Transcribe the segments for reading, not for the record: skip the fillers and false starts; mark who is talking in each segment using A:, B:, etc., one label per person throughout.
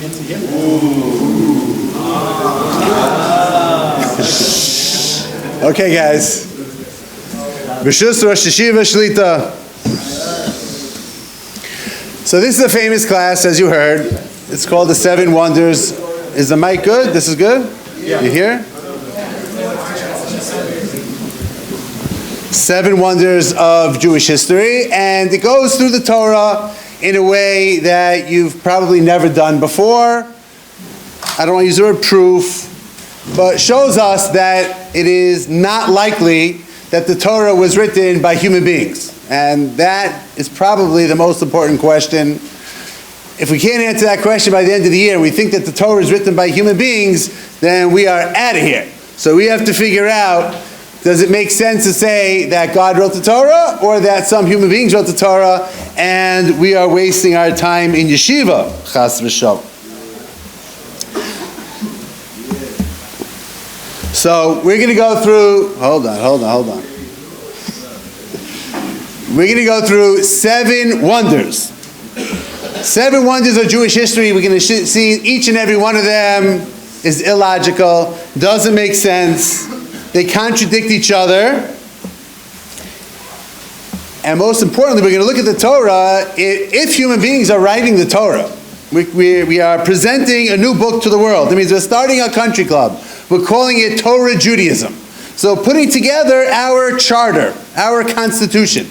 A: Okay, guys. B'shus Rosh Yeshiva Shlita. So this is a famous class, as you heard. It's called the Seven Wonders. Is the mic good? This is good? Yeah. You hear? Seven Wonders of Jewish History. And it goes through the Torah in a way that you've probably never done before. I don't want to use the word proof, but shows us that it is not likely that the Torah was written by human beings. And that is probably the most important question. If we can't answer that question by the end of the year, we think that the Torah is written by human beings, then we are out of here. So we have to figure out, does it make sense to say that God wrote the Torah or that some human beings wrote the Torah and we are wasting our time in yeshiva? Chas v'shalom. So we're going to go through, hold on. We're going to go through seven wonders. Seven wonders of Jewish history. We're going to see each and every one of them is illogical, doesn't make sense, they contradict each other. And most importantly, we're going to look at the Torah. If human beings are writing the Torah, we are presenting a new book to the world. That means we're starting a country club. We're calling it Torah Judaism. So putting together our charter, our constitution.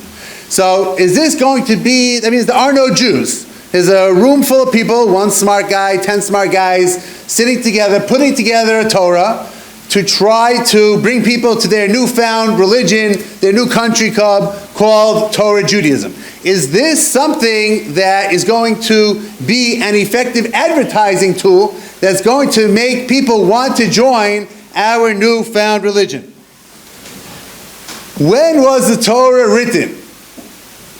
A: So is this going to be, that means there are no Jews. There's a room full of people, one smart guy, 10 smart guys, sitting together, putting together a Torah to try to bring people to their newfound religion, their new country club called Torah Judaism. Is this something that is going to be an effective advertising tool that's going to make people want to join our newfound religion? When was the Torah written?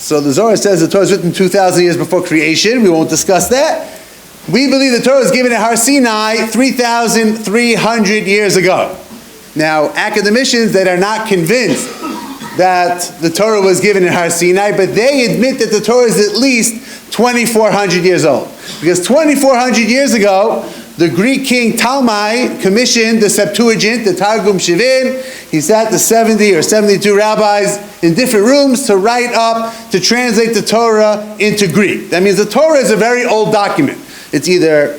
A: So the Zohar says the Torah was written 2,000 years before creation. We won't discuss that. We believe the Torah was given at Har Sinai 3,300 years ago. Now, academicians that are not convinced that the Torah was given at Har Sinai, but they admit that the Torah is at least 2,400 years old. Because 2,400 years ago, the Greek king Ptolemy commissioned the Septuagint, the Targum Shivin. He sat the 70 or 72 rabbis in different rooms to write up, to translate the Torah into Greek. That means the Torah is a very old document. It's either,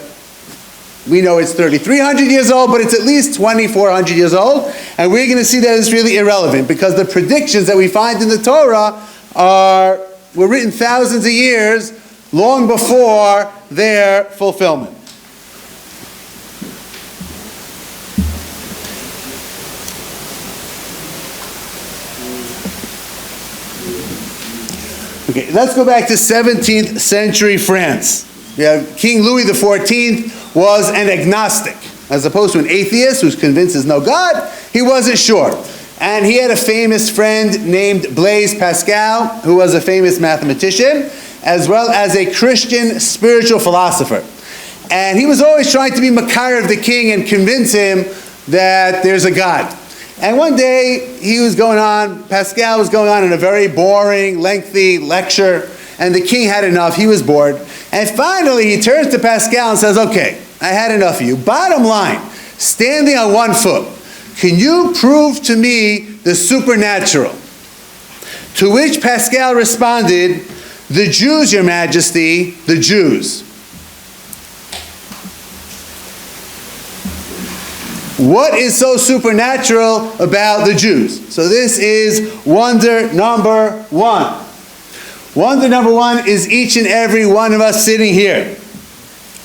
A: we know it's 3,300 years old, but it's at least 2,400 years old. And we're going to see that it's really irrelevant because the predictions that we find in the Torah were written thousands of years long before their fulfillment. Okay, let's go back to 17th century France. We have King Louis XIV was an agnostic, as opposed to an atheist who's convinced there's no God. He wasn't sure. And he had a famous friend named Blaise Pascal, who was a famous mathematician, as well as a Christian spiritual philosopher. And he was always trying to be Makar of the king and convince him that there's a God. And one day, Pascal was going on in a very boring, lengthy lecture, and the king had enough. He was bored. And finally, he turns to Pascal and says, okay, I had enough of you. Bottom line, standing on one foot, can you prove to me the supernatural? To which Pascal responded, the Jews, Your Majesty, the Jews. What is so supernatural about the Jews? So this is wonder number one. Wonder number one is each and every one of us sitting here.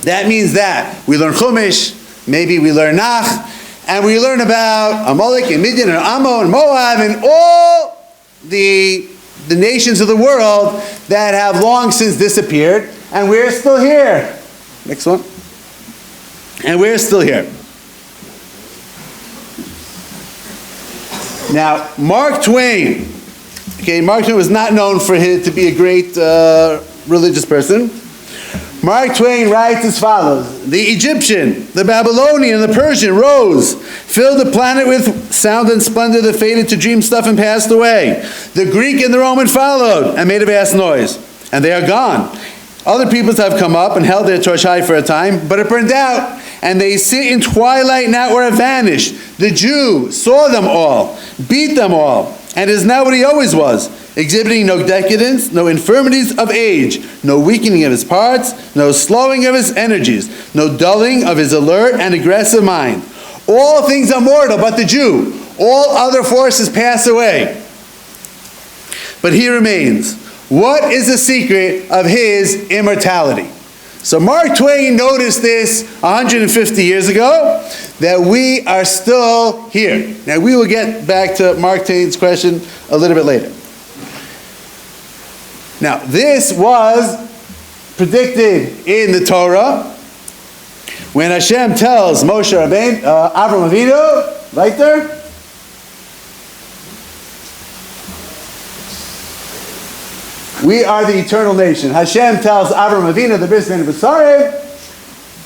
A: That means that we learn Chumash, maybe we learn Nach, and we learn about Amalek and Midian and Ammon and Moab and all the nations of the world that have long since disappeared, and we're still here. Next one. And we're still here. Now, Mark Twain. Okay, Mark Twain was not known for him to be a great religious person. Mark Twain writes as follows: the Egyptian, the Babylonian, and the Persian rose, filled the planet with sound and splendor that faded to dream stuff and passed away. The Greek and the Roman followed and made a vast noise, and they are gone. Other peoples have come up and held their torch high for a time, but it burned out, and they sit in twilight now or have vanished. The Jew saw them all, beat them all, and is now what he always was, exhibiting no decadence, no infirmities of age, no weakening of his parts, no slowing of his energies, no dulling of his alert and aggressive mind. All things are mortal but the Jew. All other forces pass away, but he remains. What is the secret of his immortality? So Mark Twain noticed this 150 years ago, that we are still here. Now we will get back to Mark Twain's question a little bit later. Now this was predicted in the Torah when Hashem tells Moshe Rabbeinu, Avram Avinu, right there, we are the eternal nation. Hashem tells Avram Avinu, the bris ben B'sarim,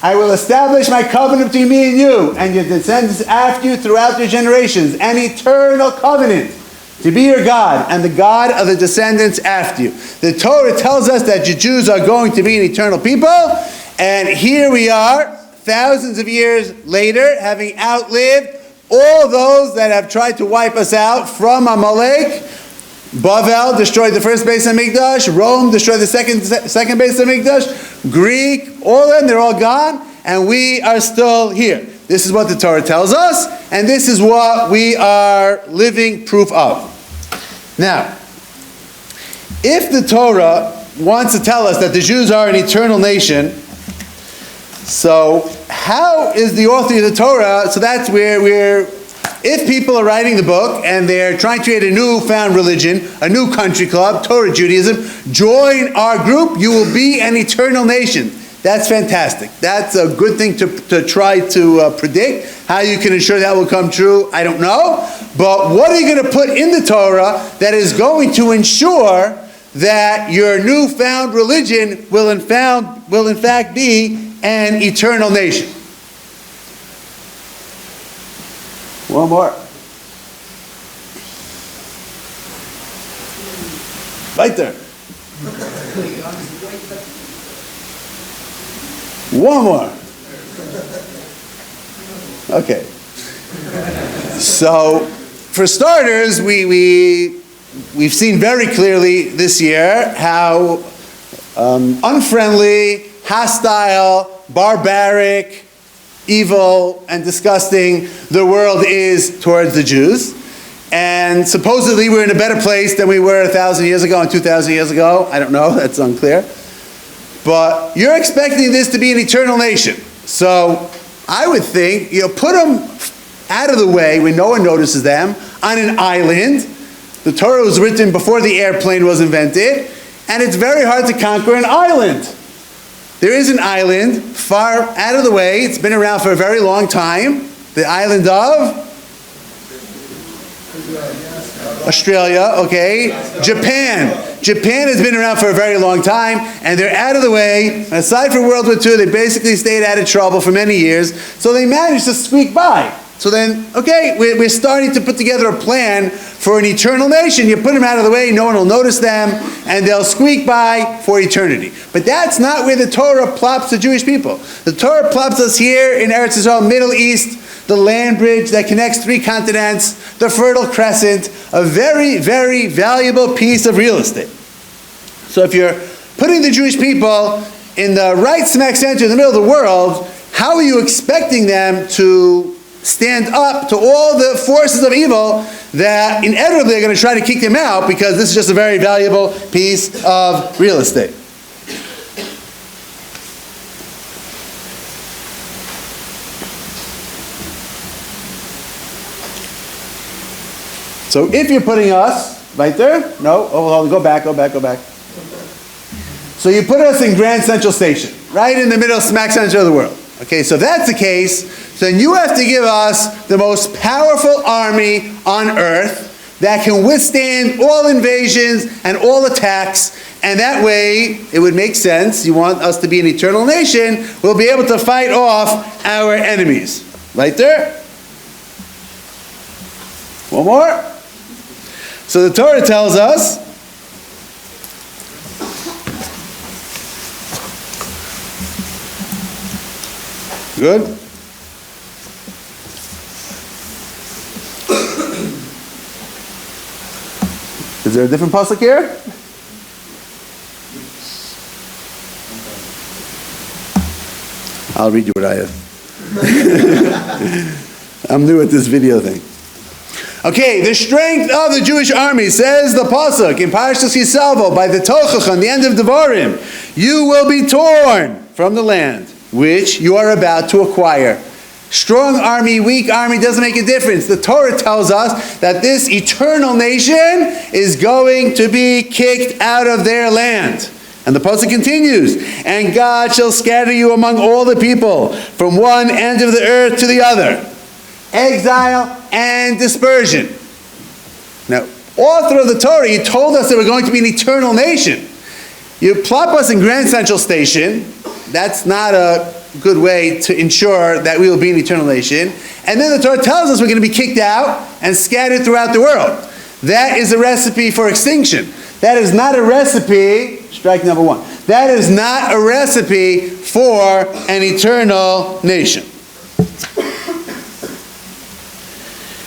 A: I will establish my covenant between me and you and your descendants after you throughout your generations, an eternal covenant to be your God and the God of the descendants after you. The Torah tells us that the Jews are going to be an eternal people, and here we are, thousands of years later, having outlived all those that have tried to wipe us out from Amalek. Bavel destroyed the first base of Mikdash. Rome destroyed the second base of Mikdash. Greek, all of them, they're all gone. And we are still here. This is what the Torah tells us. And this is what we are living proof of. Now, if the Torah wants to tell us that the Jews are an eternal nation, so how is the author of the Torah, so that's where if people are writing the book and they're trying to create a newfound religion, a new country club, Torah Judaism, join our group, you will be an eternal nation. That's fantastic. That's a good thing to try to predict. How you can ensure that will come true, I don't know. But what are you going to put in the Torah that is going to ensure that your newfound religion will in fact be an eternal nation? One more. Right there. One more. Okay. So, for starters, we've seen very clearly this year how unfriendly, hostile, barbaric, evil and disgusting the world is towards the Jews. And supposedly we're in a better place than we were 1,000 years ago and 2,000 years ago. I don't know, that's unclear. But you're expecting this to be an eternal nation. So I would think, put them out of the way when no one notices them on an island. The Torah was written before the airplane was invented, and it's very hard to conquer an island. There is an island far out of the way. It's been around for a very long time. The island of Australia, okay. Japan. Japan has been around for a very long time, and they're out of the way. Aside from World War II, they basically stayed out of trouble for many years, so they managed to squeak by. So then, okay, we're starting to put together a plan for an eternal nation. You put them out of the way, no one will notice them, and they'll squeak by for eternity. But that's not where the Torah plops the Jewish people. The Torah plops us here in Eretz Yisrael, Middle East, the land bridge that connects 3 continents, the Fertile Crescent, a very, very valuable piece of real estate. So if you're putting the Jewish people in the right smack center in the middle of the world, how are you expecting them to stand up to all the forces of evil that inevitably are going to try to kick them out, because this is just a very valuable piece of real estate? So if you're putting us right there, no, go back. So you put us in Grand Central Station, right in the middle, smack center of the world. Okay, so if that's the case, then you have to give us the most powerful army on earth that can withstand all invasions and all attacks, and that way, it would make sense, you want us to be an eternal nation, we'll be able to fight off our enemies. Right there? One more. So the Torah tells us Good? Is there a different pasuk here? I'll read you what I have. I'm new at this video thing. Okay, the strength of the Jewish army, says the pasuk in Parashas Yisavo, by the Tochach on the end of Devarim, you will be torn from the land which you are about to acquire. Strong army, weak army, doesn't make a difference. The Torah tells us that this eternal nation is going to be kicked out of their land. And the pasuk continues, and God shall scatter you among all the people, from one end of the earth to the other. Exile and dispersion. Now, author of the Torah, you told us that we're going to be an eternal nation. You plop us in Grand Central Station. That's not a good way to ensure that we will be an eternal nation. And then the Torah tells us we're going to be kicked out and scattered throughout the world. That is a recipe for extinction. That is not a recipe, strike number one, that is not a recipe for an eternal nation.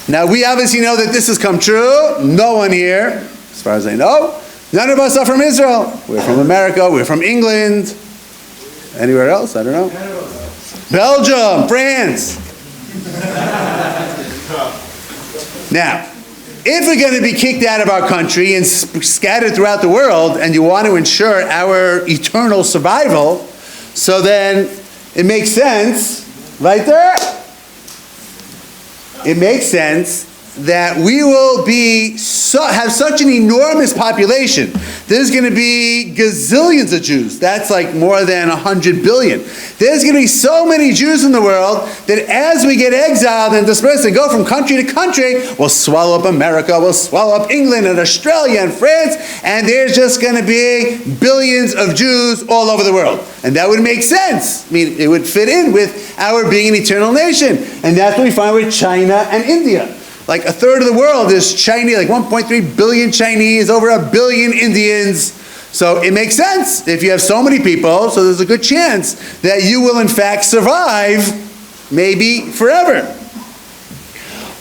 A: Now, we obviously know that this has come true. No one here, as far as I know, none of us are from Israel. We're from America, we're from England. Anywhere else? I don't know. Belgium, France. Now, if we're going to be kicked out of our country and scattered throughout the world, and you want to ensure our eternal survival, so then it makes sense, right there, it makes sense that we will have such an enormous population. There's going to be gazillions of Jews. That's like more than 100 billion. There's going to be so many Jews in the world that as we get exiled and dispersed and go from country to country, we'll swallow up America, we'll swallow up England and Australia and France, and there's just going to be billions of Jews all over the world. And that would make sense. I mean, it would fit in with our being an eternal nation. And that's what we find with China and India. Like a third of the world is Chinese, like 1.3 billion Chinese, over 1 billion Indians. So it makes sense if you have so many people, so there's a good chance that you will in fact survive, maybe forever.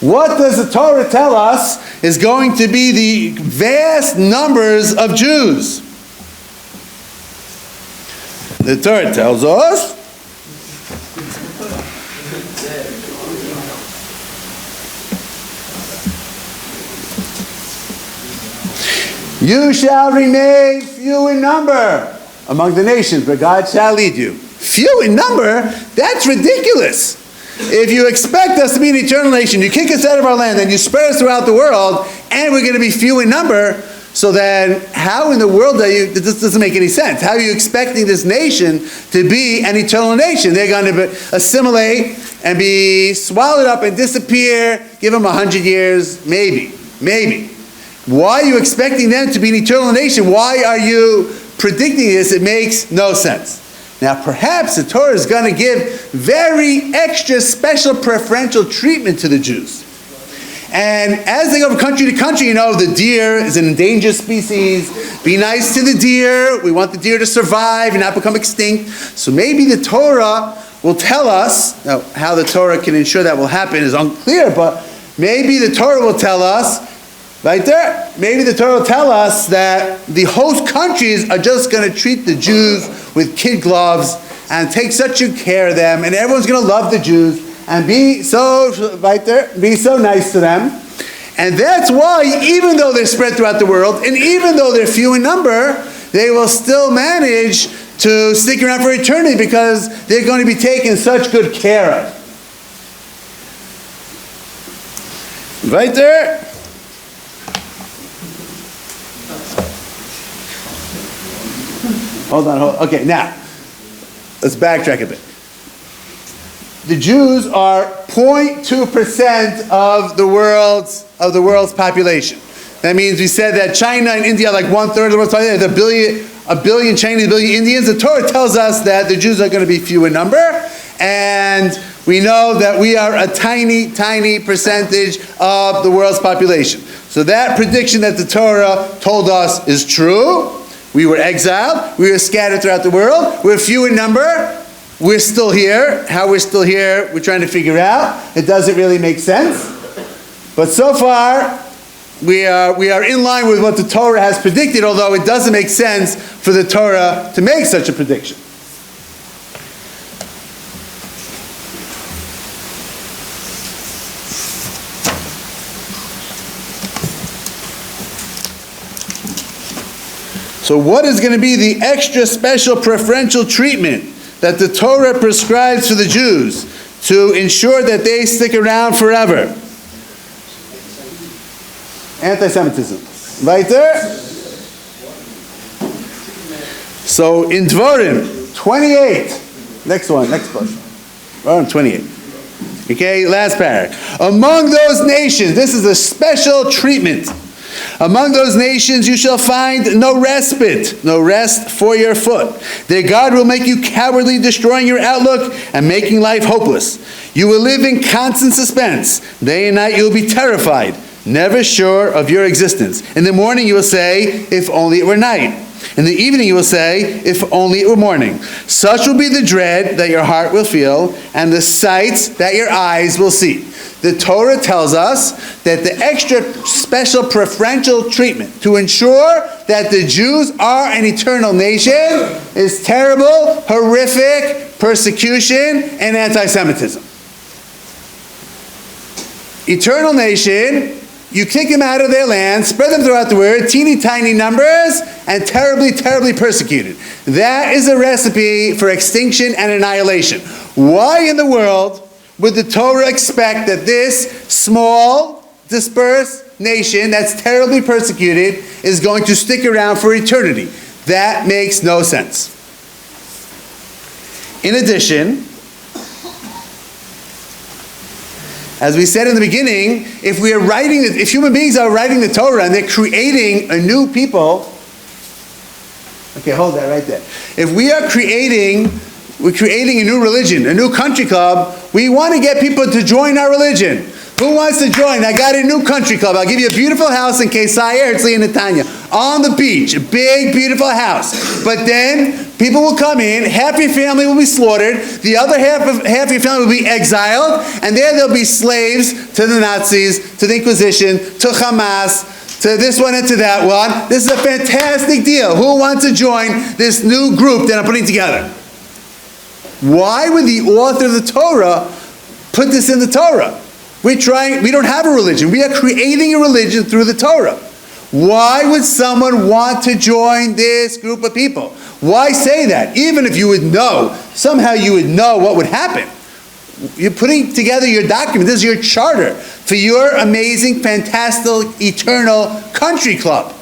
A: What does the Torah tell us is going to be the vast numbers of Jews? The Torah tells us you shall remain few in number among the nations, but God shall lead you. Few in number? That's ridiculous. If you expect us to be an eternal nation, you kick us out of our land, and you spread us throughout the world, and we're going to be few in number, so then how in the world are you, this doesn't make any sense. How are you expecting this nation to be an eternal nation? They're going to assimilate and be swallowed up and disappear, give them 100 years, maybe. Why are you expecting them to be an eternal nation? Why are you predicting this? It makes no sense. Now, perhaps the Torah is going to give very extra special preferential treatment to the Jews. And as they go from country to country, you know, the deer is an endangered species. Be nice to the deer. We want the deer to survive and not become extinct. So maybe the Torah will tell us, now how the Torah can ensure that will happen is unclear, but maybe the Torah will tell us, right there, maybe the Torah will tell us that the host countries are just going to treat the Jews with kid gloves and take such good care of them, and everyone's going to love the Jews and be so nice to them. And that's why, even though they're spread throughout the world, and even though they're few in number, they will still manage to stick around for eternity because they're going to be taken such good care of. Right there. Hold on. Okay, now, let's backtrack a bit. The Jews are 0.2% of the world's population. That means we said that China and India are like 1/3 of the world's population. There's a billion Chinese, a billion Indians. The Torah tells us that the Jews are going to be few in number, and we know that we are a tiny, tiny percentage of the world's population. So that prediction that the Torah told us is true. We were exiled. We were scattered throughout the world. We're few in number. we're still here. How we're still here, we're trying to figure out. It doesn't really make sense. But so far, we are in line with what the Torah has predicted, although it doesn't make sense for the Torah to make such a prediction. So what is going to be the extra special preferential treatment that the Torah prescribes for the Jews to ensure that they stick around forever? Anti-Semitism. Right there? So in Dvarim 28, next verse. Dvarim 28. Okay, last paragraph. Among those nations, this is a special treatment. Among those nations you shall find no respite, no rest for your foot. Their God will make you cowardly, destroying your outlook and making life hopeless. You will live in constant suspense. Day and night you will be terrified, never sure of your existence. In the morning you will say, if only it were night. In the evening you will say, if only it were morning. Such will be the dread that your heart will feel, and the sights that your eyes will see. The Torah tells us that the extra special preferential treatment to ensure that the Jews are an eternal nation is terrible, horrific persecution and anti-Semitism. Eternal nation, you kick them out of their land, spread them throughout the world, teeny tiny numbers, and terribly, terribly persecuted. That is a recipe for extinction and annihilation. Why in the world would the Torah expect that this small, dispersed nation that's terribly persecuted is going to stick around for eternity? That makes no sense. In addition, as we said in the beginning, if human beings are writing the Torah and they're creating a new people, okay, hold that right there. If we're creating a new religion, a new country club, we want to get people to join our religion. Who wants to join? I got a new country club. I'll give you a beautiful house in Kesaya, Herzliya, and Netanya. On the beach. A big, beautiful house. But then, people will come in, half your family will be slaughtered, the other half your family will be exiled, and there they'll be slaves to the Nazis, to the Inquisition, to Hamas, to this one and to that one. This is a fantastic deal. Who wants to join this new group that I'm putting together? Why would the author of the Torah put this in the Torah? We don't have a religion. We are creating a religion through the Torah. Why would someone want to join this group of people? Why say that? Even if you would know, somehow you would know what would happen. You're putting together your document. This is your charter for your amazing, fantastic, eternal country club.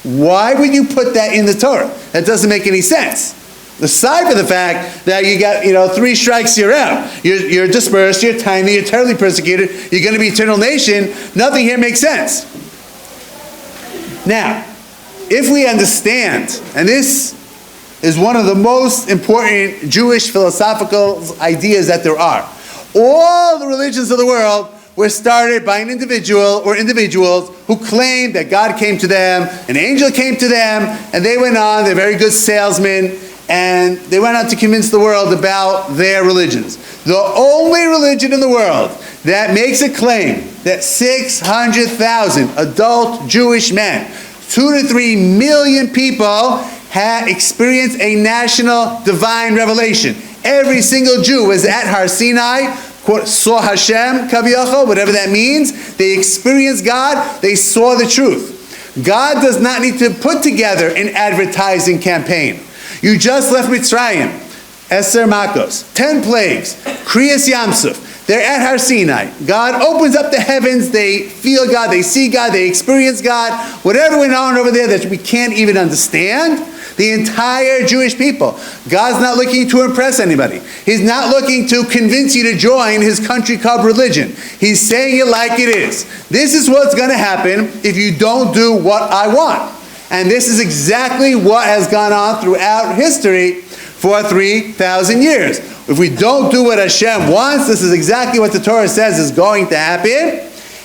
A: Why would you put that in the Torah? That doesn't make any sense. Aside from the fact that you got, 3 strikes, you're out. You're dispersed, you're tiny, you're terribly persecuted, you're going to be eternal nation, nothing here makes sense. Now, if we understand, and this is one of the most important Jewish philosophical ideas that there are, all the religions of the world were started by an individual or individuals who claimed that God came to them, an angel came to them, and they went on, they're very good salesmen, and they went out to convince the world about their religions. The only religion in the world that makes a claim that 600,000 adult Jewish men, 2 to 3 million people had experienced a national divine revelation. Every single Jew was at Har Sinai, saw Hashem, Kaviyachol, whatever that means. They experienced God, they saw the truth. God does not need to put together an advertising campaign. You just left Mitzrayim, Eser Makos, 10 plagues, Kriyas Yamsuf. They're at Har Sinai. God opens up the heavens. They feel God. They see God. They experience God. Whatever went on over there that we can't even understand, the entire Jewish people. God's not looking to impress anybody. He's not looking to convince you to join his country club religion. He's saying it like it is. This is what's going to happen if you don't do what I want. And this is exactly what has gone on throughout history for 3,000 years. If we don't do what Hashem wants, this is exactly what the Torah says is going to happen.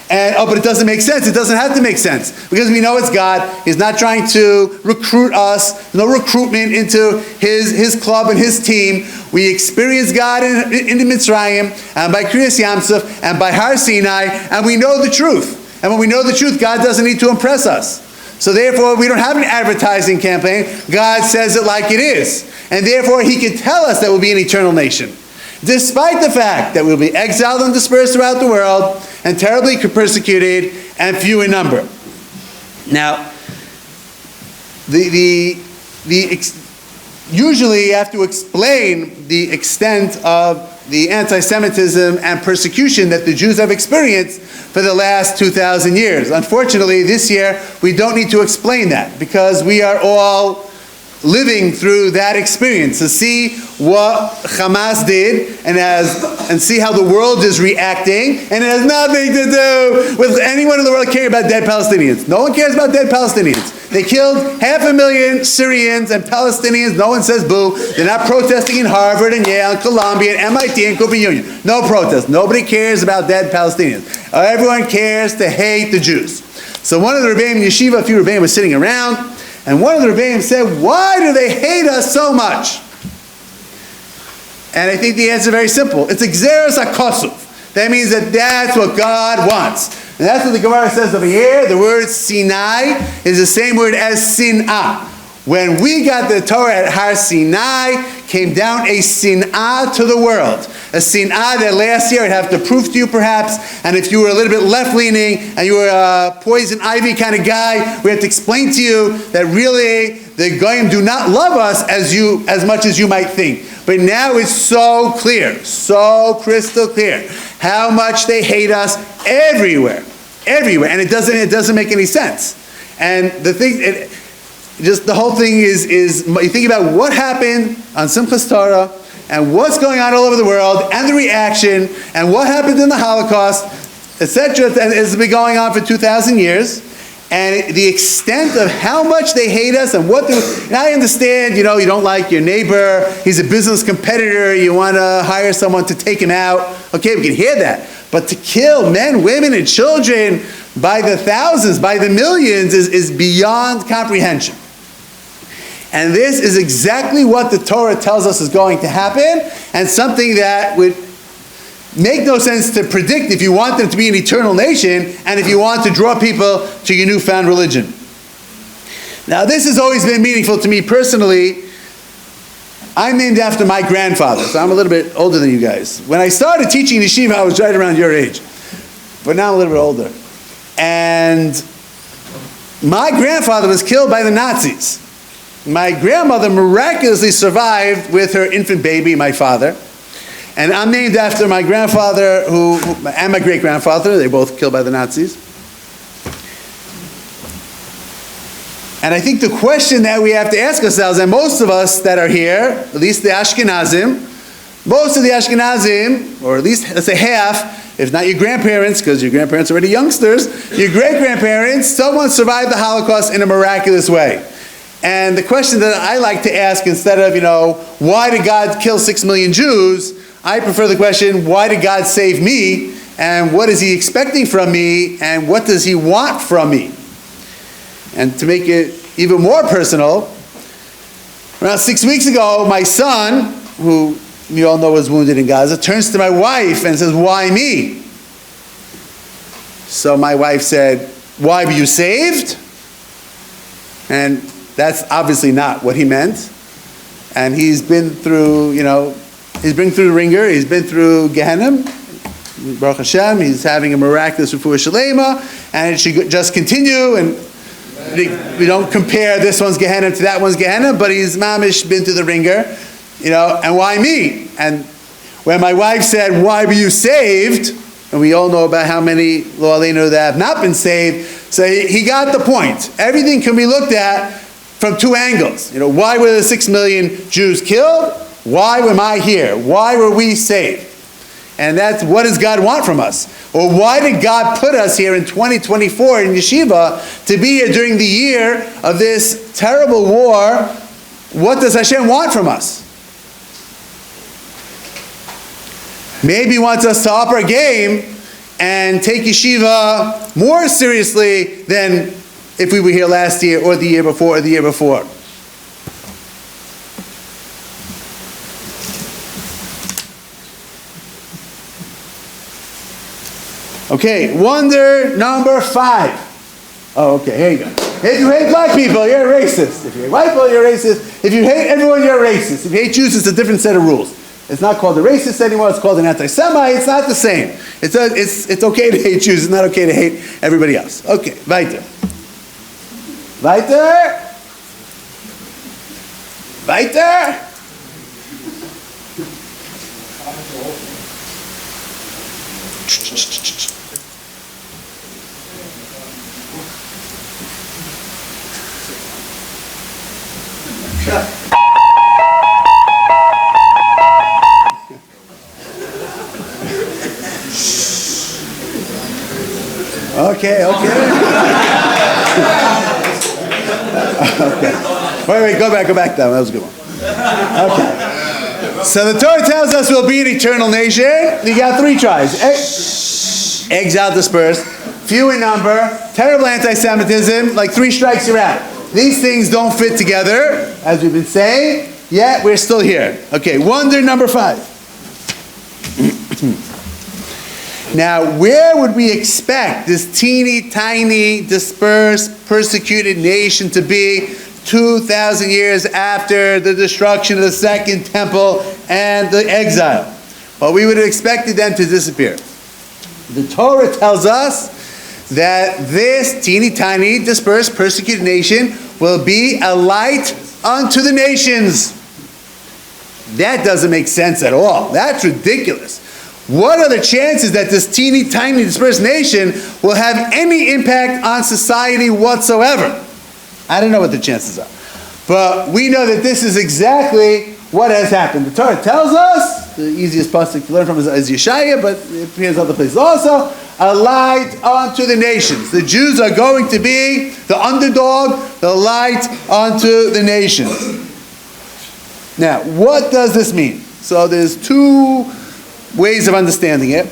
A: But it doesn't make sense. It doesn't have to make sense because we know it's God. He's not trying to recruit us. No recruitment into his club and his team. We experience God in the Mitzrayim and by Kriyas Yamsuf and by Har Sinai, and we know the truth. And when we know the truth, God doesn't need to impress us. So therefore, we don't have an advertising campaign. God says it like it is. And therefore, he can tell us that we'll be an eternal nation. Despite the fact that we'll be exiled and dispersed throughout the world and terribly persecuted and few in number. Now, usually you have to explain the extent of the anti-Semitism and persecution that the Jews have experienced for the last 2,000 years. Unfortunately, this year, we don't need to explain that because we are all living through that experience to see what Hamas did and see how the world is reacting, and it has nothing to do with anyone in the world caring about dead Palestinians. No one cares about dead Palestinians. They killed 500,000 Syrians and Palestinians. No one says boo. They're not protesting in Harvard and Yale and Columbia and MIT and Cooper Union. No protest. Nobody cares about dead Palestinians. Everyone cares to hate the Jews. So one of the Rebbeim in Yeshiva, a few Rebbeim, was sitting around, and one of the Rebbeim said, "Why do they hate us so much?" And I think the answer is very simple. It's Gzeras HaKosuf. That means that that's what God wants. And that's what the Gemara says over here. The word Sinai is the same word as Sin'ah. When we got the Torah at Har Sinai, came down a Sin'ah to the world. A Sin'ah that last year I'd have to prove to you perhaps, and if you were a little bit left-leaning and you were a poison ivy kind of guy, we have to explain to you that really the Goyim do not love us as much as you might think. But now it's so clear, so crystal clear, how much they hate us everywhere, and it doesn't make any sense. And the thing, the whole thing is you think about what happened on Simchas Torah and what's going on all over the world and the reaction and what happened in the Holocaust, etc. And it's been going on for 2,000 years. And the extent of how much they hate us and what and I understand, you don't like your neighbor, he's a business competitor, you want to hire someone to take him out. Okay, we can hear that. But to kill men, women, and children by the thousands, by the millions is beyond comprehension. And this is exactly what the Torah tells us is going to happen, and something that would make no sense to predict if you want them to be an eternal nation and if you want to draw people to your newfound religion. Now, this has always been meaningful to me personally. I'm named after my grandfather, so I'm a little bit older than you guys. When I started teaching yeshiva, I was right around your age, but now I'm a little bit older. And my grandfather was killed by the Nazis. My grandmother miraculously survived with her infant baby, my father. And I'm named after my grandfather and my great-grandfather. They both killed by the Nazis. And I think the question that we have to ask ourselves, and most of us that are here, at least the Ashkenazim, most of the Ashkenazim, or at least let's say half, if not your grandparents, because your grandparents are already youngsters, your great-grandparents, someone survived the Holocaust in a miraculous way. And the question that I like to ask, instead of, why did God kill 6 million Jews, I prefer the question, why did God save me? And what is he expecting from me? And what does he want from me? And to make it even more personal, around 6 weeks ago, my son, who you all know was wounded in Gaza, turns to my wife and says, "Why me?" So my wife said, "Why were you saved?" And that's obviously not what he meant. And he's been through, he's been through the ringer, he's been through Gehenna. Baruch Hashem, he's having a miraculous refuah shalema, and it should just continue. And we don't compare this one's Gehenna to that one's Gehenna, but he's mamish been through the ringer, and why me? And when my wife said, "Why were you saved?" and we all know about how many lo aleinu that have not been saved, so he got the point. Everything can be looked at from two angles. Why were the 6 million Jews killed? Why am I here? Why were we saved? And that's, what does God want from us? Or why did God put us here in 2024 in yeshiva to be here during the year of this terrible war? What does Hashem want from us? Maybe he wants us to up our game and take yeshiva more seriously than if we were here last year or the year before or the year before. Okay, wonder number 5. Oh, okay, here you go. If you hate black people, you're a racist. If you hate white people, you're a racist. If you hate everyone, you're a racist. If you hate Jews, it's a different set of rules. It's not called a racist anymore. It's called an anti-Semite. It's not the same. It's okay to hate Jews. It's not okay to hate everybody else. Okay, weiter. Weiter. Weiter. Okay. Okay. Wait, go back down. That was a good one. Okay. So the Torah tells us we'll be an eternal nation. You got 3 tribes. Exile dispersed, few in number, terrible anti-Semitism, like 3 strikes you're out. These things don't fit together, as we've been saying, yet we're still here. Okay, wonder number 5. Now, where would we expect this teeny tiny, dispersed, persecuted nation to be 2,000 years after the destruction of the Second Temple and the exile? Well, we would have expected them to disappear. The Torah tells us that this teeny tiny, dispersed, persecuted nation will be a light unto the nations. That doesn't make sense at all. That's ridiculous. What are the chances that this teeny tiny dispersed nation will have any impact on society whatsoever? I don't know what the chances are. But we know that this is exactly what has happened. The Torah tells us, the easiest pasuk to learn from is Yeshaya, but it appears other places also, a light unto the nations. The Jews are going to be the underdog, the light unto the nations. Now, what does this mean? So there's 2 ways of understanding it.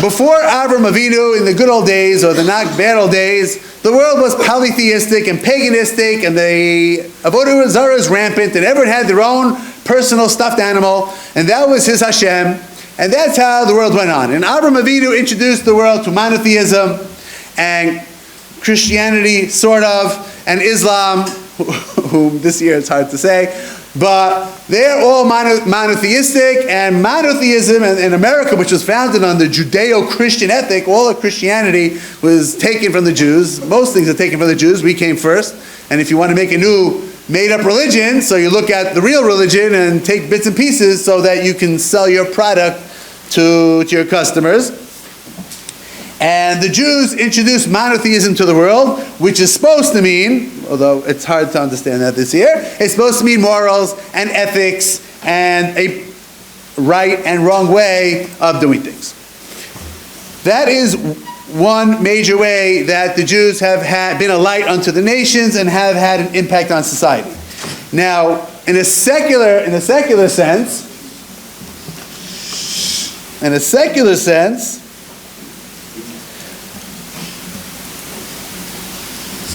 A: Before Avram Avinu, in the good old days, or the not bad old days, the world was polytheistic and paganistic, and the Avodah Zarah was rampant, and everyone had their own personal stuffed animal, and that was his Hashem, and that's how the world went on. And Avram Avinu introduced the world to monotheism, and Christianity, sort of, and Islam, whom this year it's hard to say, but they're all monotheistic, and monotheism in America, which was founded on the Judeo-Christian ethic, all of Christianity was taken from the Jews. Most things are taken from the Jews. We came first. And if you want to make a new made-up religion, so you look at the real religion and take bits and pieces so that you can sell your product to your customers. And the Jews introduced monotheism to the world, which is supposed to mean, although it's hard to understand that this year, it's supposed to mean morals and ethics and a right and wrong way of doing things. That is one major way that the Jews have been a light unto the nations and have had an impact on society. Now, in a secular sense,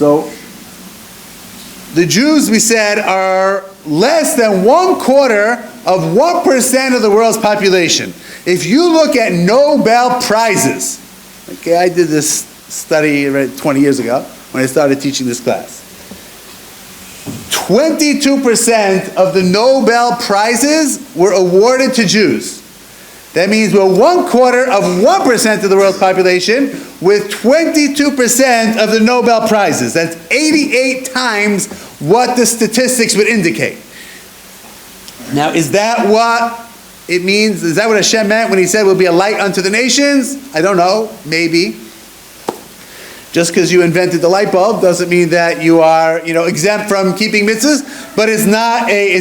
A: so the Jews, we said, are less than 1/4 of 1% of the world's population. If you look at Nobel Prizes, okay, I did this study 20 years ago when I started teaching this class. 22% of the Nobel Prizes were awarded to Jews. That means we're 1/4 of 1% of the world's population with 22% of the Nobel Prizes. That's 88 times what the statistics would indicate. Now, is that what it means? Is that what Hashem meant when he said we'll be a light unto the nations? I don't know. Maybe. Just because you invented the light bulb doesn't mean that you are, exempt from keeping mitzvahs. But it's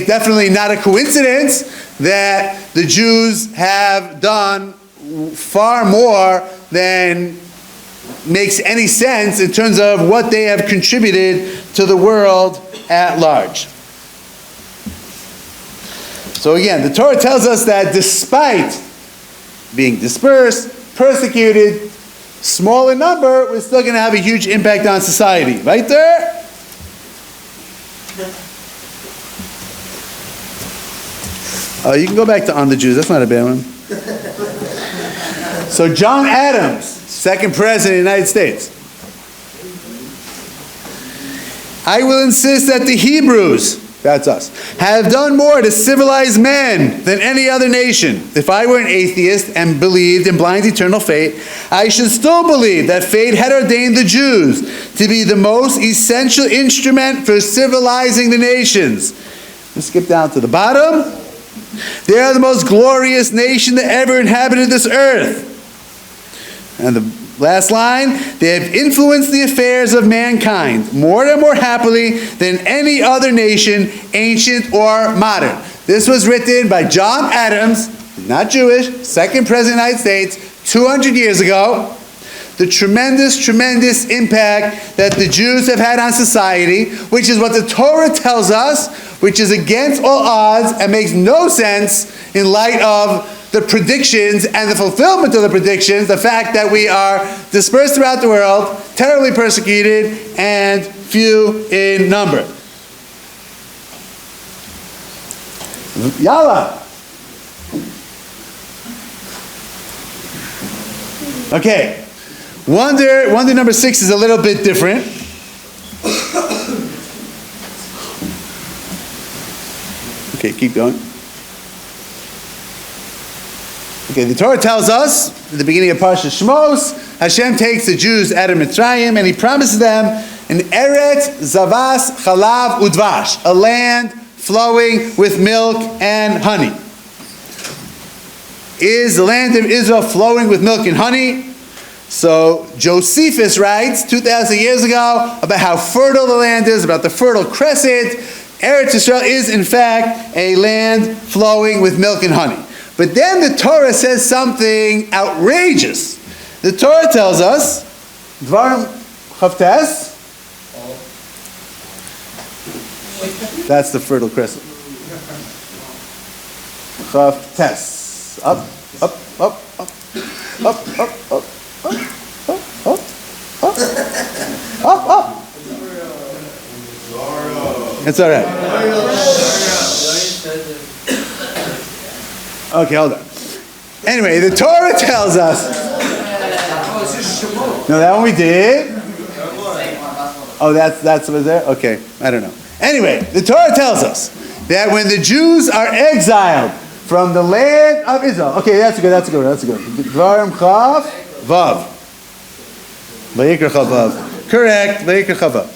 A: definitely not a coincidence that the Jews have done far more than makes any sense in terms of what they have contributed to the world at large. So again, the Torah tells us that despite being dispersed, persecuted, small in number, we're still going to have a huge impact on society. Right there? You can go back to On the Jews. That's not a bad one. So John Adams, second president of the United States. I will insist that the Hebrews, that's us, have done more to civilize men than any other nation. If I were an atheist and believed in blind eternal fate, I should still believe that fate had ordained the Jews to be the most essential instrument for civilizing the nations. Let's skip down to the bottom. They are the most glorious nation that ever inhabited this earth. And the last line, they have influenced the affairs of mankind more and more happily than any other nation, ancient or modern. This was written by John Adams, not Jewish, second president of the United States, 200 years ago. The tremendous, tremendous impact that the Jews have had on society, which is what the Torah tells us, which is against all odds and makes no sense in light of the predictions and the fulfillment of the predictions, the fact that we are dispersed throughout the world, terribly persecuted, and few in number. Yalla. Okay. Wonder number 6 is a little bit different. Okay, keep going. Okay, the Torah tells us, at the beginning of Parashat Shmos, Hashem takes the Jews out of Mitzrayim and He promises them an Eretz Zavas Chalav Udvash, a land flowing with milk and honey. Is the land of Israel flowing with milk and honey? So Josephus writes 2,000 years ago about how fertile the land is, about the Fertile Crescent. Eretz Israel is in fact a land flowing with milk and honey. But then the Torah says something outrageous. The Torah tells us, Dvarim Chavtes, that's the Fertile Crescent. Chavtes, up, up, up, up, up, up, up. Up. It's all right. Okay, hold on. Anyway, the Torah tells us. No, that one we did. Oh, that's what's there? Okay, I don't know. Anyway, the Torah tells us that when the Jews are exiled from the land of Israel. Okay, that's good. Dvarim Chav Vav. Vayikra Chavav. Correct. Vayikra Chavav.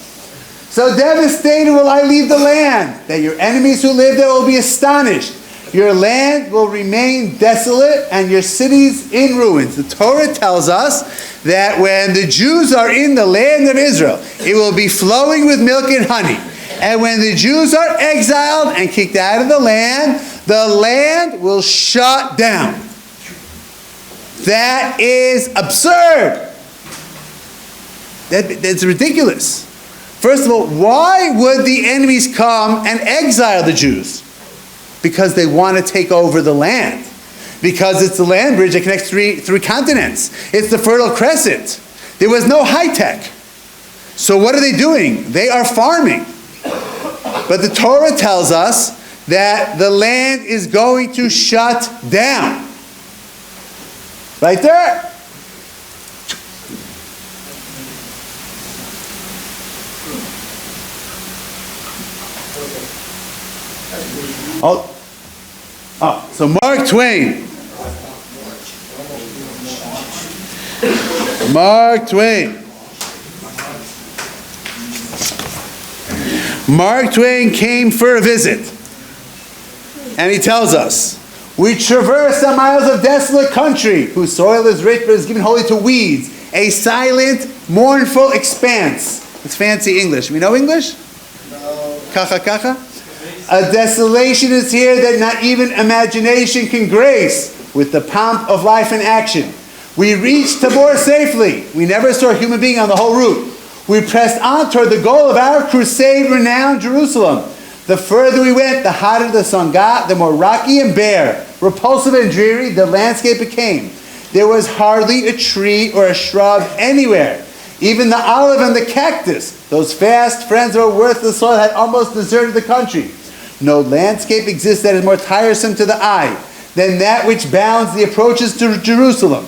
A: So devastated will I leave the land, that your enemies who live there will be astonished. Your land will remain desolate and your cities in ruins. The Torah tells us that when the Jews are in the land of Israel, it will be flowing with milk and honey. And when the Jews are exiled and kicked out of the land will shut down. That is absurd. That's ridiculous. First of all, why would the enemies come and exile the Jews? Because they want to take over the land. Because it's the land bridge that connects three continents. It's the Fertile Crescent. There was no high tech. So what are they doing? They are farming. But the Torah tells us that the land is going to shut down. Right there. So Mark Twain. Mark Twain came for a visit. And he tells us, we traverse the miles of desolate country, whose soil is rich but is given wholly to weeds. A silent, mournful expanse. It's fancy English. We know English? No. Kacha kacha? A desolation is here that not even imagination can grace with the pomp of life and action. We reached Tabor safely. We never saw a human being on the whole route. We pressed on toward the goal of our crusade renowned Jerusalem. The further we went, the hotter the sun got, the more rocky and bare, repulsive and dreary the landscape became. There was hardly a tree or a shrub anywhere. Even the olive and the cactus, those fast friends of worthless soil, had almost deserted the country. No landscape exists that is more tiresome to the eye than that which bounds the approaches to Jerusalem.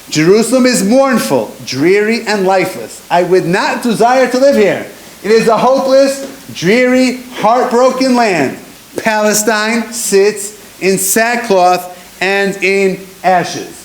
A: Jerusalem is mournful, dreary, and lifeless. I would not desire to live here. It is a hopeless, dreary, heartbroken land. Palestine sits in sackcloth and in ashes.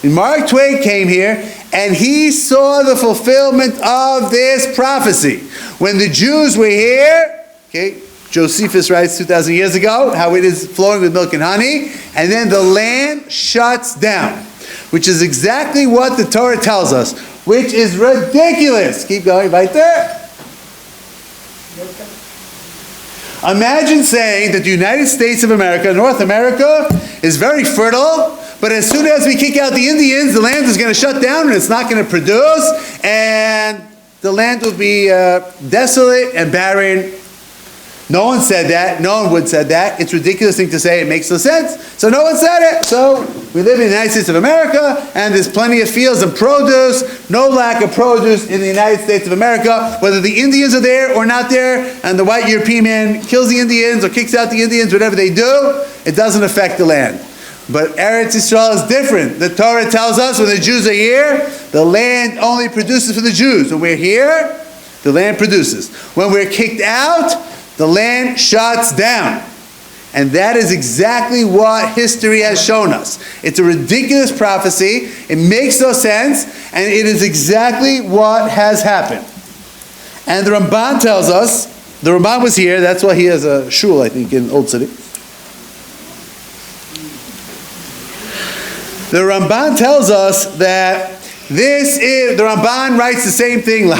A: And Mark Twain came here, and he saw the fulfillment of this prophecy. When the Jews were here, okay, Josephus writes 2,000 years ago, how it is flowing with milk and honey, and then the land shuts down, which is exactly what the Torah tells us, which is ridiculous. Keep going, right there. Imagine saying that the United States of America, North America, is very fertile, but as soon as we kick out the Indians, the land is going to shut down and it's not going to produce, and the land will be desolate and barren. No one said that. No one would said that. It's a ridiculous thing to say. It makes no sense. So no one said it. So we live in the United States of America, and there's plenty of fields and produce. No lack of produce in the United States of America. Whether the Indians are there or not there, and the white European man kills the Indians or kicks out the Indians, whatever they do, it doesn't affect the land. But Eretz Yisrael is different. The Torah tells us when the Jews are here, the land only produces for the Jews. When we're here, the land produces. When we're kicked out, the land shuts down. And that is exactly what history has shown us. It's a ridiculous prophecy. It makes no sense. And it is exactly what has happened. And the Ramban tells us, the Ramban was here. That's why he has a shul, I think, in Old City. The Ramban tells us that this is, the Ramban writes the same thing. The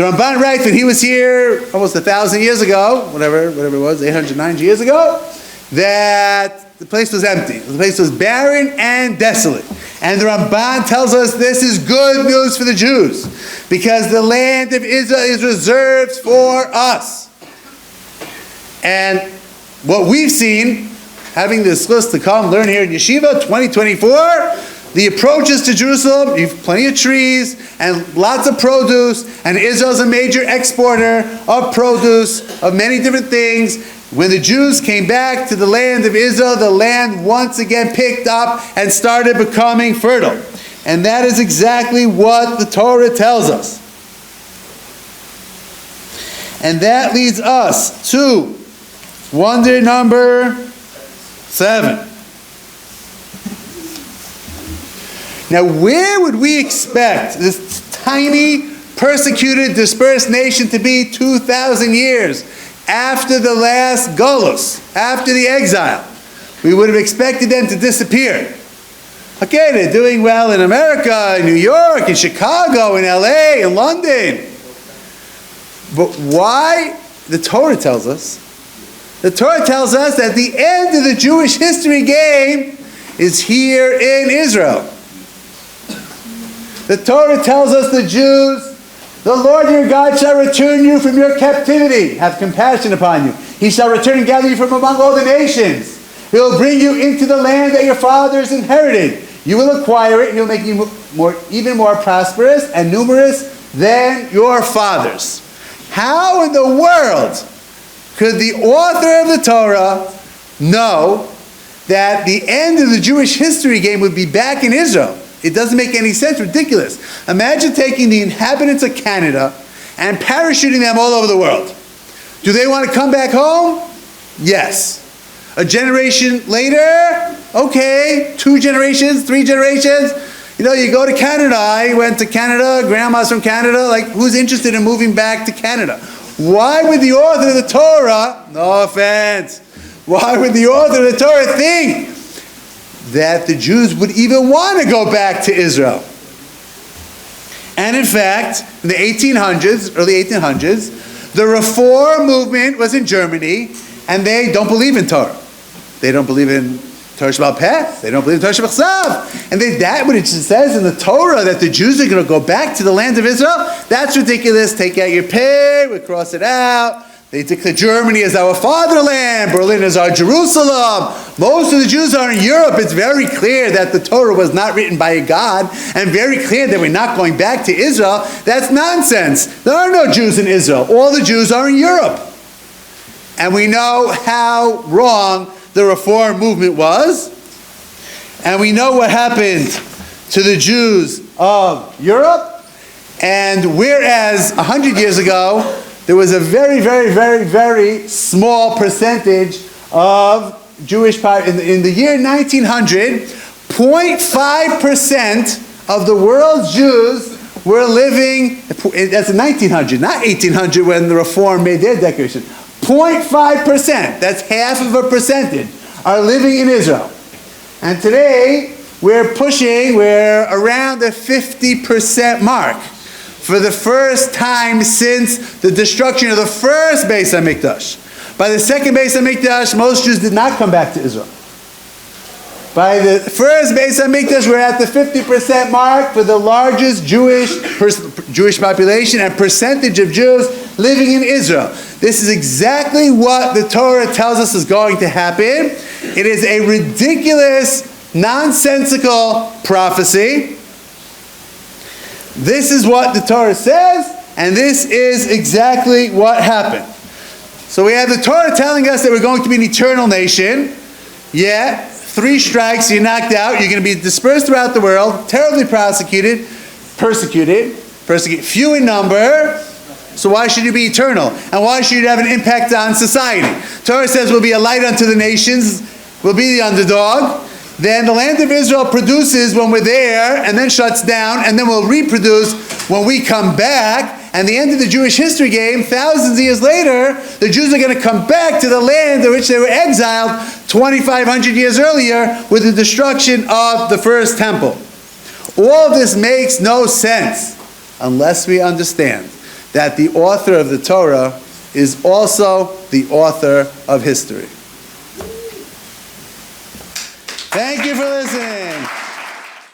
A: Ramban writes that he was here almost 1,000 years ago, whatever it was, 890 years ago, that the place was empty. The place was barren and desolate. And the Ramban tells us this is good news for the Jews, because the land of Israel is reserved for us. And what we've seen, having this list to come learn here in Yeshiva 2024, the approaches to Jerusalem, you have plenty of trees and lots of produce, and Israel's a major exporter of produce, of many different things. When the Jews came back to the land of Israel, the land once again picked up and started becoming fertile. And that is exactly what the Torah tells us. And that leads us to wonder number 7. Now, where would we expect this tiny, persecuted, dispersed nation to be 2,000 years after the last Golus, after the exile? We would have expected them to disappear. Okay, they're doing well in America, in New York, in Chicago, in LA, in London. But why? The Torah tells us. The Torah tells us that the end of the Jewish history game is here in Israel. The Torah tells us, the Jews, the Lord your God shall return you from your captivity, have compassion upon you. He shall return and gather you from among all the nations. He will bring you into the land that your fathers inherited. You will acquire it, and He'll make you even more prosperous and numerous than your fathers. How in the world could the author of the Torah know that the end of the Jewish history game would be back in Israel? It doesn't make any sense. Ridiculous. Imagine taking the inhabitants of Canada and parachuting them all over the world. Do they want to come back home? Yes. A generation later? Okay. 2 generations, 3 generations. You know, you go to Canada. I went to Canada. Grandma's from Canada. Like, who's interested in moving back to Canada? Why would the author of the Torah, no offense, why would the author of the Torah think that the Jews would even want to go back to Israel? And in fact, in the 1800s, early 1800s, the Reform movement was in Germany, and they don't believe in Torah. They don't believe in Torah Sheba'al Peh. They don't believe in Torah Shebachsav. And that what it says in the Torah, that the Jews are going to go back to the land of Israel, That's ridiculous. Take out your pay. We cross it out. They declare Germany as our fatherland. Berlin is our Jerusalem. Most of the Jews are in Europe. It's very clear that the Torah was not written by a God, and very clear that we're not going back to Israel. That's nonsense. There are no Jews in Israel. All the Jews are in Europe. And we know how wrong the Reform movement was. And we know what happened to the Jews of Europe. And whereas 100 years ago, there was a very, very, very, very small percentage of Jewish population. In the year 1900, 0.5% of the world's Jews were living, that's in 1900, not 1800 when the Reform made their declaration. 0.5%, that's half of a percentage, are living in Israel. And today, we're around the 50% mark. For the first time since the destruction of the first Beis HaMikdash. By the second Beis HaMikdash, most Jews did not come back to Israel. By the first Beis HaMikdash, we're at the 50% mark for the largest Jewish population and percentage of Jews living in Israel. This is exactly what the Torah tells us is going to happen. It is a ridiculous, nonsensical prophecy. This is what the Torah says, and this is exactly what happened. So we have the Torah telling us that we're going to be an eternal nation. Yeah, 3 strikes, you're knocked out. You're going to be dispersed throughout the world, terribly persecuted, few in number. So why should you be eternal? And why should you have an impact on society? Torah says we'll be a light unto the nations, we'll be the underdog. Then the land of Israel produces when we're there, and then shuts down, and then we'll reproduce when we come back. And the end of the Jewish history game, thousands of years later, the Jews are going to come back to the land in which they were exiled 2,500 years earlier with the destruction of the first temple. All of this makes no sense unless we understand that the author of the Torah is also the author of history. Thank you for listening.